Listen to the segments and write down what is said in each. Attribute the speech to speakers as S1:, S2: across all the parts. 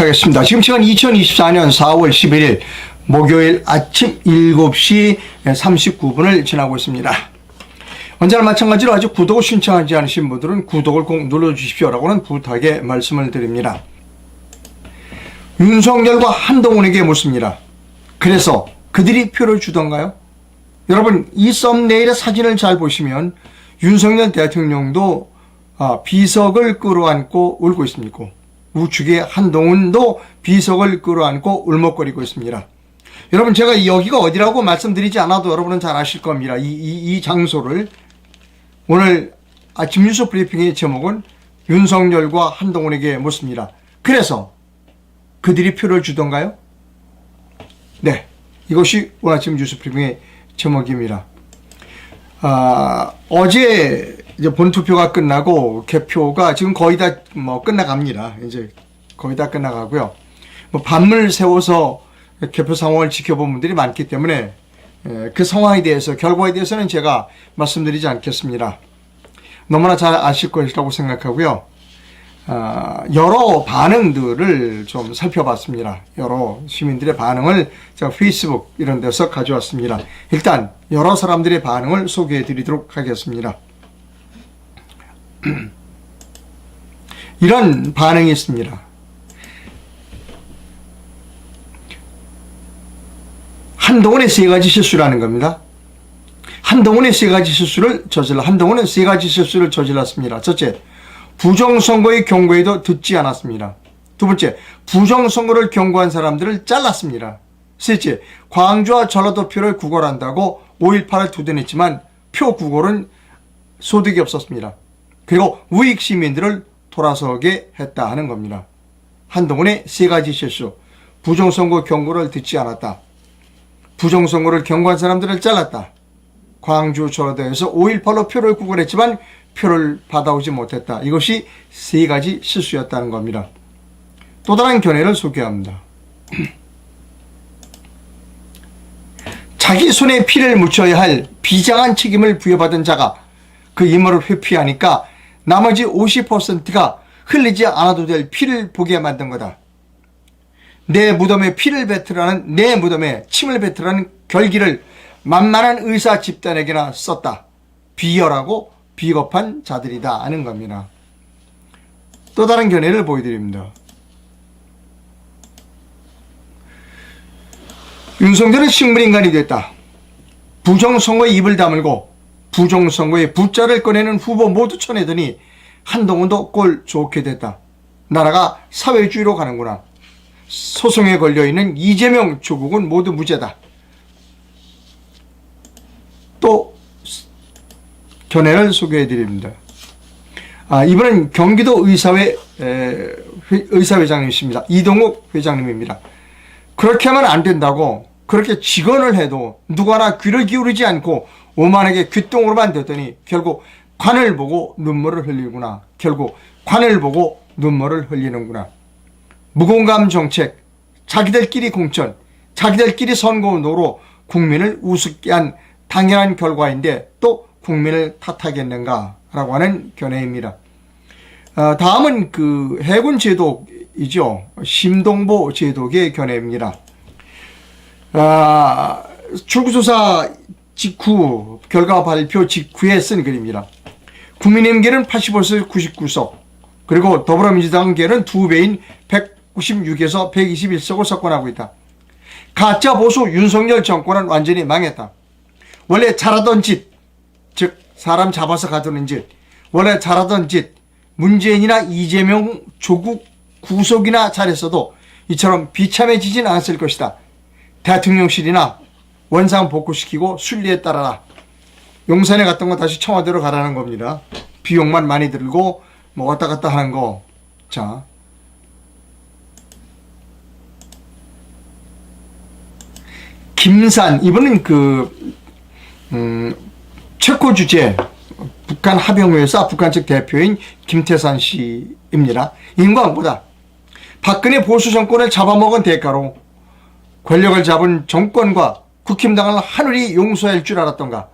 S1: 시작하겠습니다. 지금 시간 2024년 4월 11일 목요일 아침 7시 39분을 지나고 있습니다. 언제나 마찬가지로 아직 구독을 신청하지 않으신 분들은 구독을 꼭 눌러주십시오라고는 부탁의 말씀을 드립니다. 윤석열과 한동훈에게 묻습니다. 그래서 그들이 표를 주던가요? 여러분, 이 썸네일의 사진을 잘 보시면 윤석열 대통령도 비석을 끌어안고 울고 있습니다. 우측에 한동훈도 비석을 끌어안고 울먹거리고 있습니다. 여러분, 제가 여기가 어디라고 말씀드리지 않아도 여러분은 잘 아실 겁니다. 이 장소를. 오늘 아침 뉴스 브리핑의 제목은 윤석열과 한동훈에게 묻습니다. 그래서 그들이 표를 주던가요? 네, 이것이 오늘 아침 뉴스 브리핑의 제목입니다. 어제 이제 본투표가 끝나고 개표가 지금 거의 다 끝나갑니다. 이제 거의 다 끝나가고요. 밤을 새워서 개표 상황을 지켜본 분들이 많기 때문에 그 상황에 대해서, 결과에 대해서는 제가 말씀드리지 않겠습니다. 너무나 잘 아실 것이라고 생각하고요. 여러 반응들을 좀 살펴봤습니다. 여러 시민들의 반응을 제가 페이스북 이런 데서 가져왔습니다. 일단 여러 사람들의 반응을 소개해 드리도록 하겠습니다. 이런 반응이 있습니다. 한동훈의 세 가지 실수라는 겁니다. 한동훈은 세 가지 실수를 저질렀습니다. 첫째, 부정선거의 경고에도 듣지 않았습니다. 두 번째, 부정선거를 경고한 사람들을 잘랐습니다. 셋째, 광주와 전라도 표를 구걸한다고 5.18을 두둔했지만 표 구걸은 소득이 없었습니다. 그리고 우익 시민들을 돌아서게 했다 하는 겁니다. 한동훈의 세 가지 실수. 부정선거 경고를 듣지 않았다. 부정선거를 경고한 사람들을 잘랐다. 광주 전라도에서 5.18로 표를 구걸했지만 표를 받아오지 못했다. 이것이 세 가지 실수였다는 겁니다. 또 다른 견해를 소개합니다. 자기 손에 피를 묻혀야 할 비장한 책임을 부여받은 자가 그 임무를 회피하니까 나머지 50%가 흘리지 않아도 될 피를 보게 만든 거다. 내 무덤에 피를 뱉으라는, 내 무덤에 침을 뱉으라는 결기를 만만한 의사 집단에게나 썼다. 비열하고 비겁한 자들이다 하는 겁니다. 또 다른 견해를 보여드립니다. 윤석열은 식물인간이 됐다. 부정선거에 입을 다물고 부정선거에 부자를 꺼내는 후보 모두 쳐내더니 한동훈도 꼴 좋게 됐다. 나라가 사회주의로 가는구나. 소송에 걸려있는 이재명 조국은 모두 무죄다. 또 견해를 소개해드립니다. 이번엔 경기도 의사회장님이십니다. 이동욱 회장님입니다. 그렇게 하면 안 된다고 그렇게 직언을 해도 누구나 귀를 기울이지 않고 오만하게 귓등으로만 듣더니 결국 관을 보고 눈물을 흘리구나. 결국 관을 보고 눈물을 흘리는구나. 무공감 정책, 자기들끼리 공천, 자기들끼리 선거운동으로 국민을 우습게 한 당연한 결과인데 또 국민을 탓하겠는가라고 하는 견해입니다. 다음은 그 해군 제독이죠. 심동보 제독의 견해입니다. 출구조사 직후, 결과 발표 직후에 쓴 글입니다. 국민의힘계는 85석 99석, 그리고 더불어민주당계는 2배인 196에서 121석을 석권하고 있다. 가짜 보수 윤석열 정권은 완전히 망했다. 원래 잘하던 짓, 즉 사람 잡아서 가두는 짓, 원래 잘하던 짓, 문재인이나 이재명, 조국 구속이나 잘했어도 이처럼 비참해지진 않았을 것이다. 대통령실이나 원상 복구시키고 순리에 따라라. 용산에 갔던 거 다시 청와대로 가라는 겁니다. 비용만 많이 들고 왔다 갔다 하는 거. 자, 김산, 이번엔 체코 주재 북한 합영회사 북한 측 대표인 김태산 씨입니다. 인광보다 박근혜 보수 정권을 잡아먹은 대가로 권력을 잡은 정권과 국힘당을 하늘이 용서할 줄 알았던가.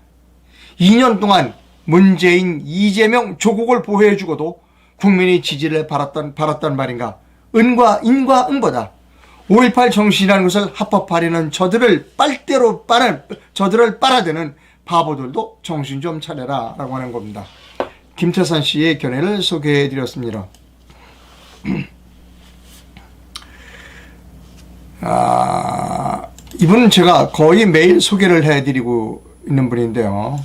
S1: 2년 동안 문재인, 이재명, 조국을 보호해주고도 국민의 지지를 받았단 말인가. 은과 인과 응보다. 5.18 정신이라는 것을 합법화하려는 저들을 빨아대는 바보들도 정신 좀 차려라 라고 하는 겁니다. 김태산 씨의 견해를 소개해 드렸습니다. 이분은 제가 거의 매일 소개를 해드리고 있는 분인데요.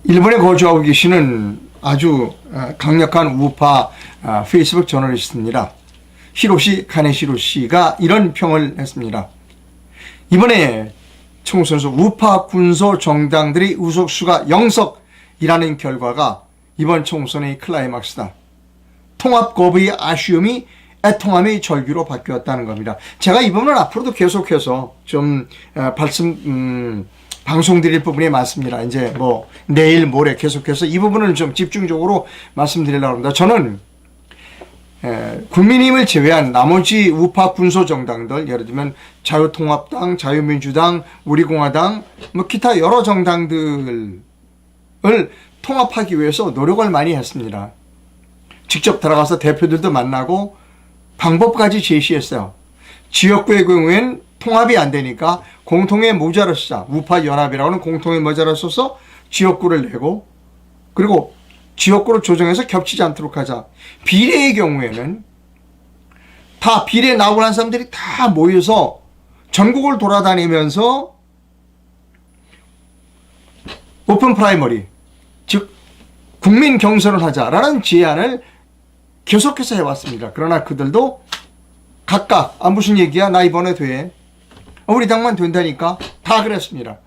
S1: 일본에 거주하고 계시는 아주 강력한 우파 페이스북 저널리스트입니다. 히로시 카네시로 씨가 이런 평을 했습니다. 이번에 총선에서 우파 군소 정당들의 의석수가 0석이라는 결과가 이번 총선의 클라이막스다. 통합 거부의 아쉬움이 애통함의 절규로 바뀌었다는 겁니다. 제가 이 부분은 앞으로도 계속해서 좀 방송 드릴 부분이 많습니다. 이제 뭐 내일 모레 계속해서 이 부분을 좀 집중적으로 말씀드리려고 합니다. 저는 국민의힘을 제외한 나머지 우파 군소 정당들, 예를 들면 자유통합당, 자유민주당, 우리공화당, 뭐 기타 여러 정당들을 통합하기 위해서 노력을 많이 했습니다. 직접 들어가서 대표들도 만나고 방법까지 제시했어요. 지역구의 경우엔 통합이 안 되니까 공통의 모자를 쓰자. 우파 연합이라고 하는 공통의 모자를 써서 지역구를 내고, 그리고 지역구를 조정해서 겹치지 않도록 하자. 비례의 경우에는 다 비례 나오고 난 사람들이 다 모여서 전국을 돌아다니면서 오픈 프라이머리, 즉 국민 경선을 하자라는 제안을 계속해서 해왔습니다. 그러나 그들도 각각 무슨 얘기야, 나 이번에 돼, 우리 당만 된다니까, 다 그랬습니다.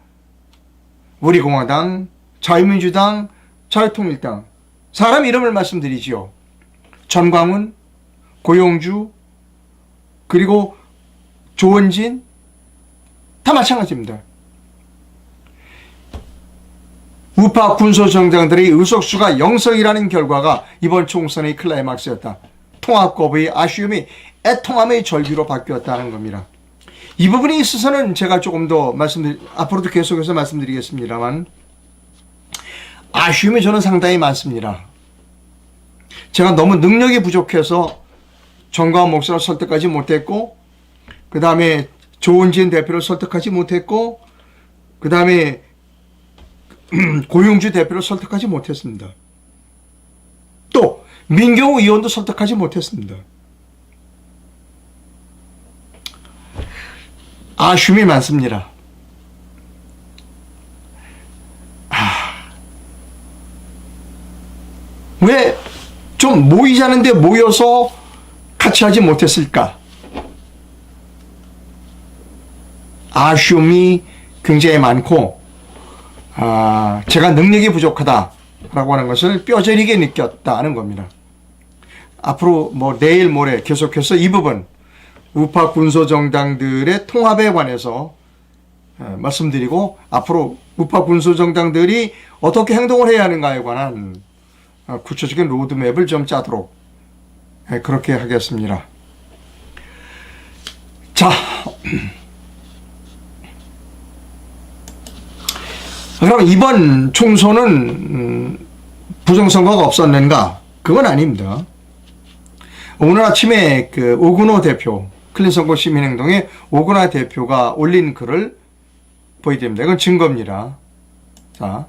S1: 우리공화당, 자유민주당, 자유통일당, 사람 이름을 말씀드리지요. 전광훈, 고용주, 그리고 조원진, 다 마찬가지입니다. 우파 군소 정당들의 의석수가 0석이라는 결과가 이번 총선의 클라이막스였다. 통합 거부의 아쉬움이 애통함의 절규로 바뀌었다는 겁니다. 이 부분에 있어서는 제가 조금 더 앞으로도 계속해서 말씀드리겠습니다만, 아쉬움이 저는 상당히 많습니다. 제가 너무 능력이 부족해서 정광훈 목사를 설득하지 못했고, 그 다음에 조은진 대표를 설득하지 못했고, 그 다음에 고용주 대표를 설득하지 못했습니다. 또 민경우 의원도 설득하지 못했습니다. 아쉬움이 많습니다. 왜 좀 모이자는데 모여서 같이 하지 못했을까? 아쉬움이 굉장히 많고, 제가 능력이 부족하다라고 하는 것을 뼈저리게 느꼈다는 겁니다. 앞으로 뭐 내일 모레 계속해서 이 부분, 우파 군소 정당들의 통합에 관해서 말씀드리고, 앞으로 우파 군소 정당들이 어떻게 행동을 해야 하는가에 관한 구체적인 로드맵을 좀 짜도록 그렇게 하겠습니다. 자, 그럼 이번 총선은 부정선거가 없었는가? 그건 아닙니다. 오늘 아침에 그 오근호 대표, 클린선거 시민행동의 오근호 대표가 올린 글을 보여드립니다. 이건 증거입니다. 자,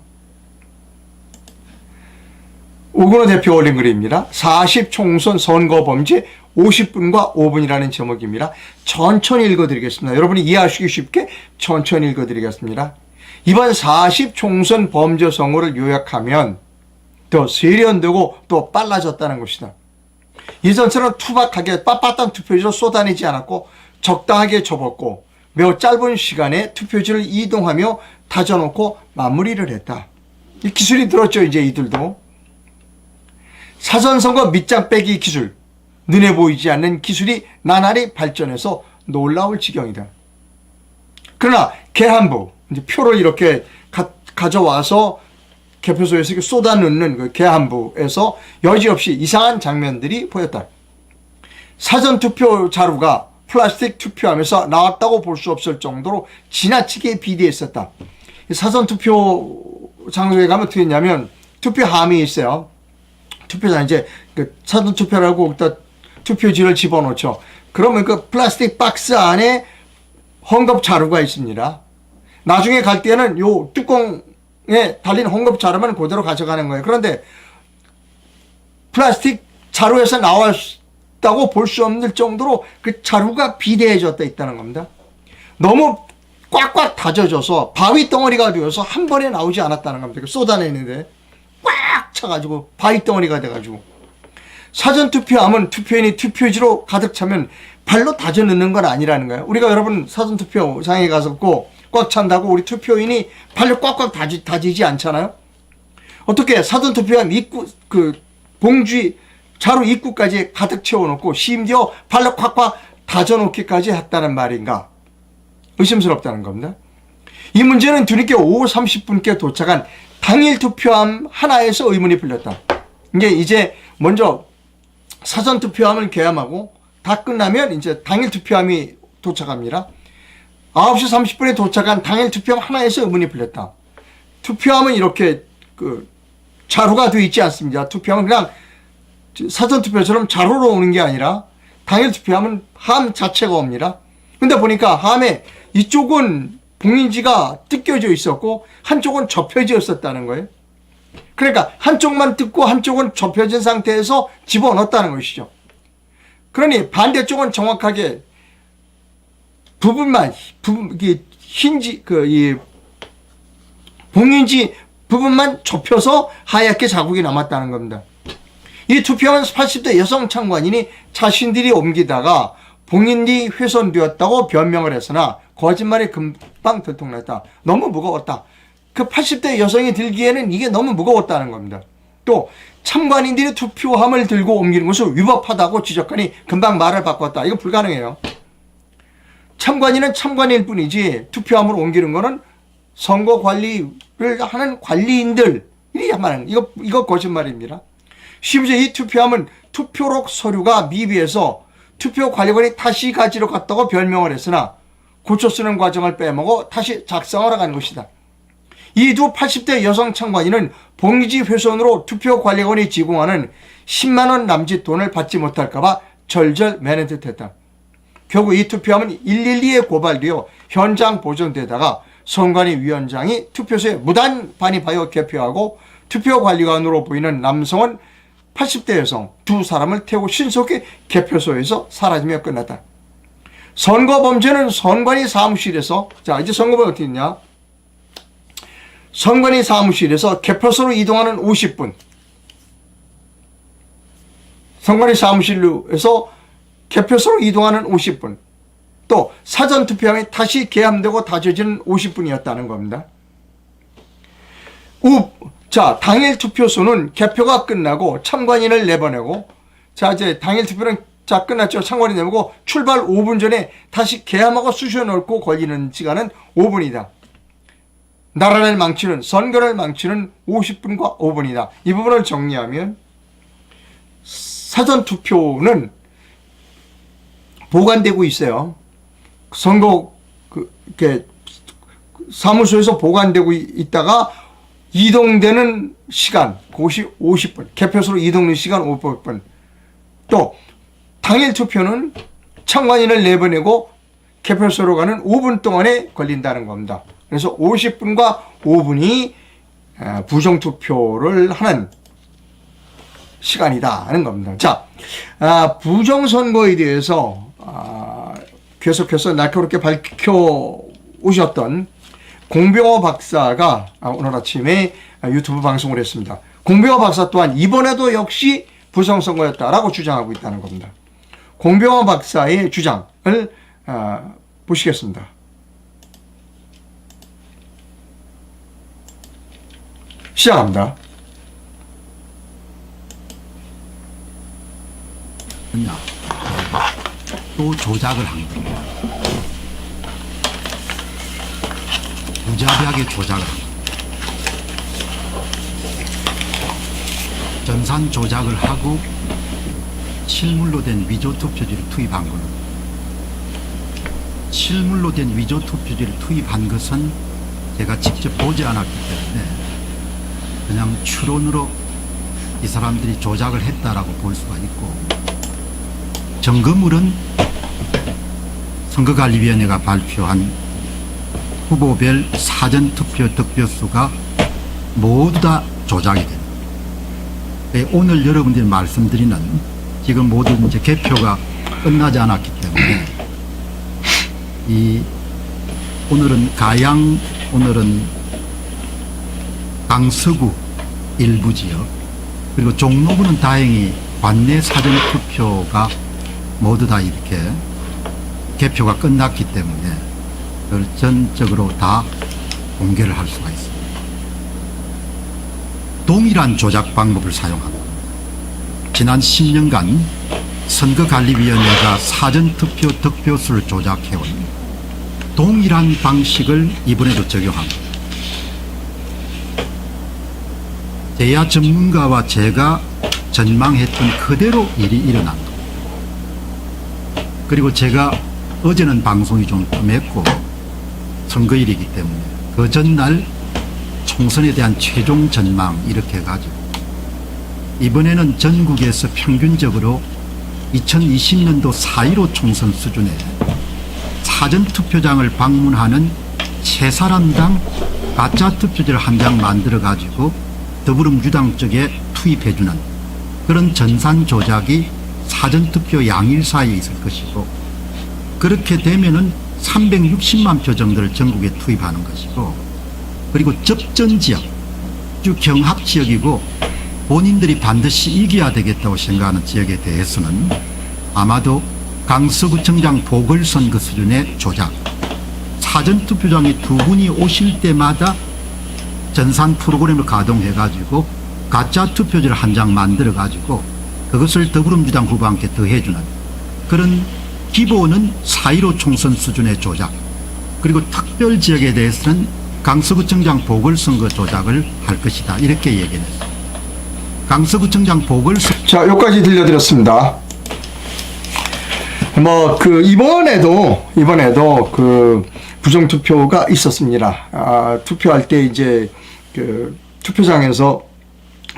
S1: 오근호 대표가 올린 글입니다. 40 총선 선거 범죄 50분과 5분이라는 제목입니다. 천천히 읽어드리겠습니다. 여러분이 이해하시기 쉽게 천천히 읽어드리겠습니다. 이번 40 총선 범죄 선고를 요약하면 더 세련되고 또 빨라졌다는 것이다. 예전처럼 투박하게 빳빳한 투표지를 쏟아내지 않았고, 적당하게 접었고, 매우 짧은 시간에 투표지를 이동하며 다져놓고 마무리를 했다. 이 기술이 들었죠, 이제 이들도. 사전선거 밑장 빼기 기술, 눈에 보이지 않는 기술이 나날이 발전해서 놀라울 지경이다. 그러나 개한부, 이제 표를 이렇게 가져와서 개표소에서 이렇게 쏟아넣는 그 개한부에서 여지없이 이상한 장면들이 보였다. 사전투표 자루가 플라스틱 투표함에서 나왔다고 볼 수 없을 정도로 지나치게 비대했었다. 사전투표 장소에 가면 어떻게 했냐면 투표함이 있어요. 투표장 이제 그 사전투표라고 일단 투표지를 집어넣죠. 그러면 그 플라스틱 박스 안에 헝겊 자루가 있습니다. 나중에 갈 때는 요 뚜껑에 달린 헝겊 자루만 그대로 가져가는 거예요. 그런데 플라스틱 자루에서 나왔다고 볼 수 없는 정도로 그 자루가 비대해졌다 있다는 겁니다. 너무 꽉꽉 다져져서 바위 덩어리가 되어서 한 번에 나오지 않았다는 겁니다. 쏟아내는데 꽉 차가지고 바위 덩어리가 돼가지고. 사전투표하면 투표인이 투표지로 가득 차면 발로 다져 넣는 건 아니라는 거예요. 우리가 여러분 사전투표장에 가서 꽉 찬다고 우리 투표인이 발로 꽉꽉 다지지 않잖아요. 어떻게 사전투표한 입구 그 봉지 자루 입구까지 가득 채워놓고 심지어 발로 꽉꽉 다져놓기까지 했다는 말인가? 의심스럽다는 겁니다. 이 문제는 뒤늦게 오후 30분께 도착한 당일 투표함 하나에서 의문이 풀렸다. 이제 먼저 사전 투표함을 개함하고 다 끝나면 이제 당일 투표함이 도착합니다. 9시 30분에 도착한 당일 투표함 하나에서 의문이 풀렸다. 투표함은 이렇게 그 자루가 되어 있지 않습니다. 투표함은 그냥 사전 투표처럼 자루로 오는 게 아니라 당일 투표함은 함 자체가 옵니다. 근데 보니까 함에 이쪽은 봉인지가 뜯겨져 있었고 한쪽은 접혀져 있었다는 거예요. 그러니까 한쪽만 뜯고 한쪽은 접혀진 상태에서 집어넣었다는 것이죠. 그러니 반대쪽은 정확하게 부분만 흰지 이 봉인지 부분만 접혀서 하얗게 자국이 남았다는 겁니다. 이 투표함은 80대 여성 참관인이 자신들이 옮기다가 봉인이 훼손되었다고 변명을 했으나 거짓말이 금방 들통났다. 너무 무거웠다. 그 80대 여성이 들기에는 이게 너무 무거웠다는 겁니다. 또 참관인들이 투표함을 들고 옮기는 것을 위법하다고 지적하니 금방 말을 바꿨다. 이거 불가능해요. 참관인은 참관일 뿐이지 투표함을 옮기는 거는 선거 관리를 하는 관리인들이 하는 이거 거짓말입니다. 심지어 이 투표함은 투표록 서류가 미비해서 투표 관리관이 다시 가지러 갔다고 변명을 했으나 고쳐 쓰는 과정을 빼먹어 다시 작성하러 간 것이다. 이 두 80대 여성 참관인은 봉지 훼손으로 투표 관리관이 지공하는 10만 원 남짓 돈을 받지 못할까봐 절절 매는 듯했다. 결국 이 투표함은 112에 고발되어 현장 보존되다가 선관위 위원장이 투표소에 무단 반입하여 개표하고 투표 관리관으로 보이는 남성은 80대 여성 두 사람을 태우고 신속히 개표소에서 사라지며 끝났다. 선거 범죄는 선관위 사무실에서, 자 이제 선거범이 어떻게 있냐? 선관위 사무실에서 개표소로 이동하는 50분, 선관위 사무실에서 개표소로 이동하는 50분, 또 사전투표함이 다시 개함되고 다져지는 50분이었다는 겁니다. 자, 당일 투표소는 개표가 끝나고 참관인을 내보내고, 자, 이제 당일 투표는 자, 끝났죠. 참관인 내보고 출발 5분 전에 다시 개함하고 쑤셔 넣고 걸리는 시간은 5분이다. 나라를 망치는, 선거를 망치는 50분과 5분이다. 이 부분을 정리하면 사전투표는 보관되고 있어요. 선거 이렇게 사무소에서 보관되고 있다가 이동되는 시간, 그것이 50분. 개표소로 이동되는 시간 5분. 또 당일 투표는 참관인을 내보내고 개표소로 가는 5분 동안에 걸린다는 겁니다. 그래서 50분과 5분이 부정투표를 하는 시간이다 하는 겁니다. 자, 부정선거에 대해서 계속해서 날카롭게 밝혀오셨던 공병호 박사가 오늘 아침에 유튜브 방송을 했습니다. 공병호 박사 또한 이번에도 역시 부정선거였다라고 주장하고 있다는 겁니다. 공병호 박사의 주장을 보시겠습니다. 시작합니다.
S2: 또 조작을 한 겁니다. 무자비하게 조작을 한 겁니다. 전산 조작을 하고 실물로 된 위조투표지를 투입한 겁니다. 실물로 된 위조투표지를 투입한 것은 제가 직접 보지 않았기 때문에 그냥 추론으로 이 사람들이 조작을 했다라고 볼 수가 있고, 증거물은 선거관리위원회가 발표한 후보별 사전투표 득표수가 모두 다 조작이 됩니다. 오늘 여러분들이 말씀드리는 지금 모두 이제 개표가 끝나지 않았기 때문에 오늘은 가양, 오늘은 강서구 일부 지역, 그리고 종로구는 다행히 관내 사전투표가 모두 다 이렇게 개표가 끝났기 때문에 그걸 전적으로 다 공개를 할 수가 있습니다. 동일한 조작 방법을 사용합니다. 지난 10년간 선거관리위원회가 사전투표 득표수를 조작해온 동일한 방식을 이번에도 적용합니다. 제야 전문가와 제가 전망했던 그대로 일이 일어난 겁니다. 그리고 제가 어제는 방송이 좀 뜸했고 선거일이기 때문에 그 전날 총선에 대한 최종 전망 이렇게 해가지고 이번에는 전국에서 평균적으로 2020년도 4.15 총선 수준의 사전투표장을 방문하는 최사람당 가짜투표지를 한 장 만들어 가지고 더불어민주당 쪽에 투입해주는 그런 전산 조작이 사전투표 양일 사이에 있을 것이고, 그렇게 되면은 360만 표 정도를 전국에 투입하는 것이고, 그리고 접전 지역, 쭉 경합 지역이고 본인들이 반드시 이겨야 되겠다고 생각하는 지역에 대해서는 아마도 강서구청장 보궐선거 수준의 조작, 사전투표장에 두 분이 오실 때마다 전산 프로그램을 가동해 가지고 가짜 투표지를 한 장 만들어 가지고 그것을 더불어민주당 후보한테 더해주는 그런 기본은 4.15 총선 수준의 조작, 그리고 특별 지역에 대해서는 강서구청장 보궐선거 조작을 할 것이다, 이렇게 얘기했습니다. 강서구청장 보궐선거.
S1: 자, 여기까지 들려드렸습니다. 이번에도 그 부정투표가 있었습니다. 투표할 때 이제 그 투표장에서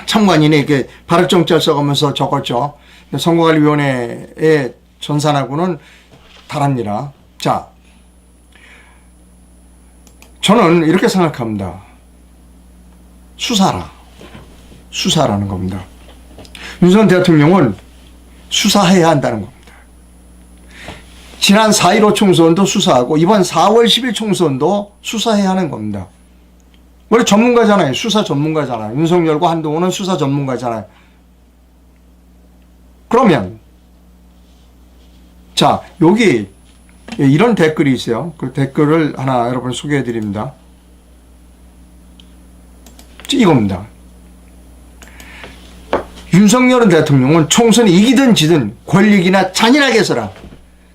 S1: 참관인에게 발을정자를 써가면서 적었죠. 선거관리위원회의 전산하고는 다릅니다. 자, 저는 이렇게 생각합니다. 수사라는 겁니다. 윤석열 대통령은 수사해야 한다는 겁니다. 지난 4.15 총선도 수사하고 이번 4월 10일 총선도 수사해야 하는 겁니다. 원래 전문가잖아요. 수사 전문가잖아요. 윤석열과 한동훈은 수사 전문가잖아요. 그러면 자, 여기 이런 댓글이 있어요. 그 댓글을 하나 여러분 소개해 드립니다. 이겁니다. 윤석열 대통령은 총선이 이기든 지든 권력이나 잔인하게 써라.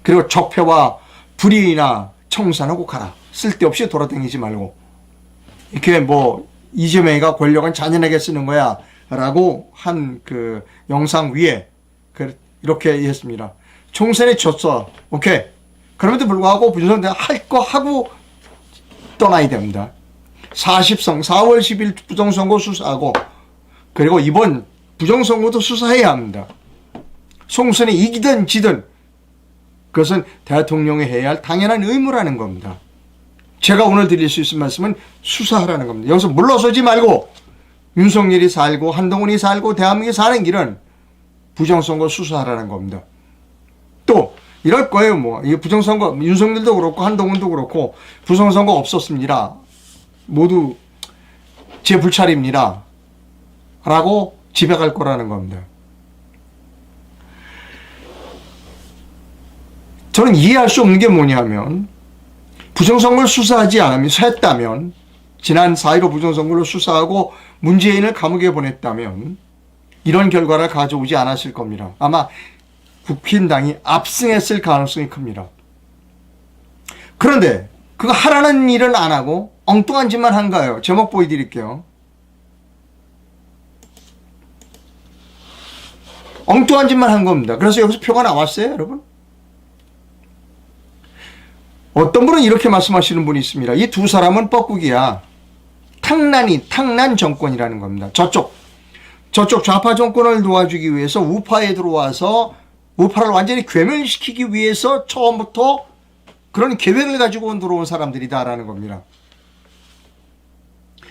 S1: 그리고 적폐와 불의나 청산하고 가라. 쓸데없이 돌아다니지 말고. 이렇게 이재명이가 권력은 잔인하게 쓰는 거야 라고 한 그 영상 위에 이렇게 했습니다. 총선에 졌어. 오케이. 그럼에도 불구하고 윤석열 할 거 하고 떠나야 됩니다. 40성 4월 10일 부정선거 수사하고, 그리고 이번 부정선거도 수사해야 합니다. 총선에 이기든 지든 그것은 대통령이 해야 할 당연한 의무라는 겁니다. 제가 오늘 드릴 수 있는 말씀은 수사하라는 겁니다. 여기서 물러서지 말고 윤석열이 살고 한동훈이 살고 대한민국이 사는 길은 부정선거 수사하라는 겁니다. 또 이럴 거예요. 이 부정선거, 윤석열도 그렇고 한동훈도 그렇고 부정선거 없었습니다. 모두 제 불찰입니다. 라고 집에 갈 거라는 겁니다. 저는 이해할 수 없는 게 뭐냐면, 부정선거를 수사하지 않으면, 했다면, 지난 4.15 부정선거를 수사하고 문재인을 감옥에 보냈다면 이런 결과를 가져오지 않았을 겁니다. 아마 국힘당이 압승했을 가능성이 큽니다. 그런데 그거 하라는 일은 안 하고 엉뚱한 짓만 한 거예요. 제목 보여드릴게요. 엉뚱한 짓만 한 겁니다. 그래서 여기서 표가 나왔어요, 여러분? 어떤 분은 이렇게 말씀하시는 분이 있습니다. 이 두 사람은 뻐꾸기야. 탕난 정권이라는 겁니다. 저쪽 좌파 정권을 도와주기 위해서 우파에 들어와서 우파를 완전히 괴멸시키기 위해서 처음부터 그런 계획을 가지고 들어온 사람들이다라는 겁니다.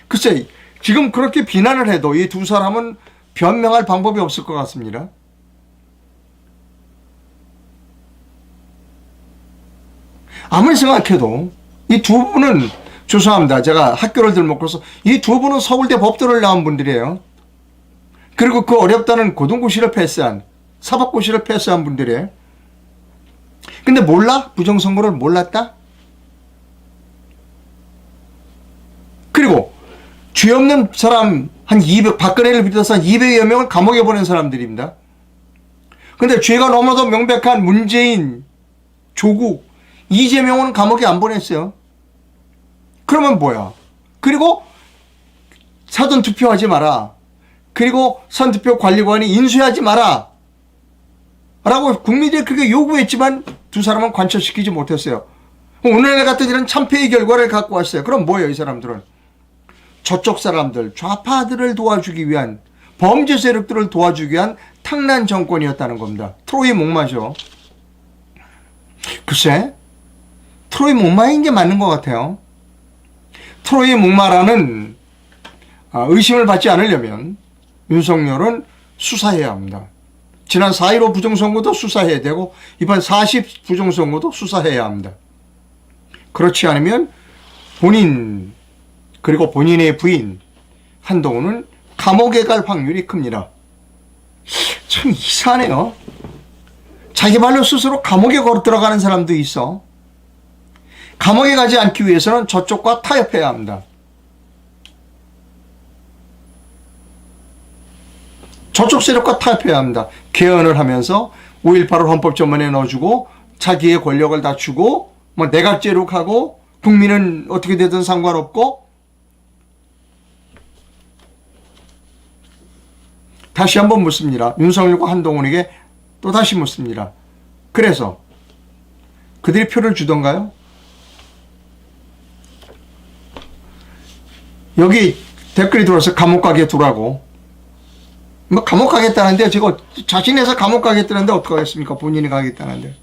S1: 글쎄, 지금 그렇게 비난을 해도 이 두 사람은 변명할 방법이 없을 것 같습니다. 아무리 생각해도 이 두 분은, 죄송합니다, 제가 학교를 들먹고서, 이 두 분은 서울대 법대를 나온 분들이에요. 그리고 그 어렵다는 고등고시를 패스한, 사법고시를 패스한 분들이에요. 근데 몰라? 부정선거를 몰랐다? 그리고 죄 없는 사람 한 200, 박근혜를 비롯해서 한 200여 명을 감옥에 보낸 사람들입니다. 근데 죄가 너무나도 명백한 문재인, 조국, 이재명은 감옥에 안 보냈어요. 그러면 뭐야? 그리고 사전투표하지 마라. 그리고 선투표 관리관이 인수하지 마라. 라고 국민들이 그렇게 요구했지만 두 사람은 관철시키지 못했어요. 오늘 같은 이런 참패의 결과를 갖고 왔어요. 그럼 뭐예요, 이 사람들은? 저쪽 사람들, 좌파들을 도와주기 위한, 범죄 세력들을 도와주기 위한 탕난 정권이었다는 겁니다. 트로이 목마죠. 글쎄, 트로이 목마인 게 맞는 것 같아요. 트로이 목마라는 의심을 받지 않으려면 윤석열은 수사해야 합니다. 지난 4.15 부정선거도 수사해야 되고 이번 40 부정선거도 수사해야 합니다. 그렇지 않으면 본인 그리고 본인의 부인 한동훈은 감옥에 갈 확률이 큽니다. 참 이상하네요. 자기 말로 스스로 감옥에 걸어 들어가는 사람도 있어. 감옥에 가지 않기 위해서는 저쪽과 타협해야 합니다. 저쪽 세력과 타협해야 합니다. 개헌을 하면서 5.18을 헌법전문에 넣어주고 자기의 권력을 낮추고 뭐 내각제로 가고 국민은 어떻게 되든 상관없고. 다시 한번 묻습니다. 윤석열과 한동훈에게 또 다시 묻습니다. 그래서 그들이 표를 주던가요? 여기 댓글이 들어와서 감옥 가게 두라고. 뭐 감옥 가겠다는데 제가 자신해서 감옥 가겠다는데 어떡하겠습니까? 본인이 가겠다는데.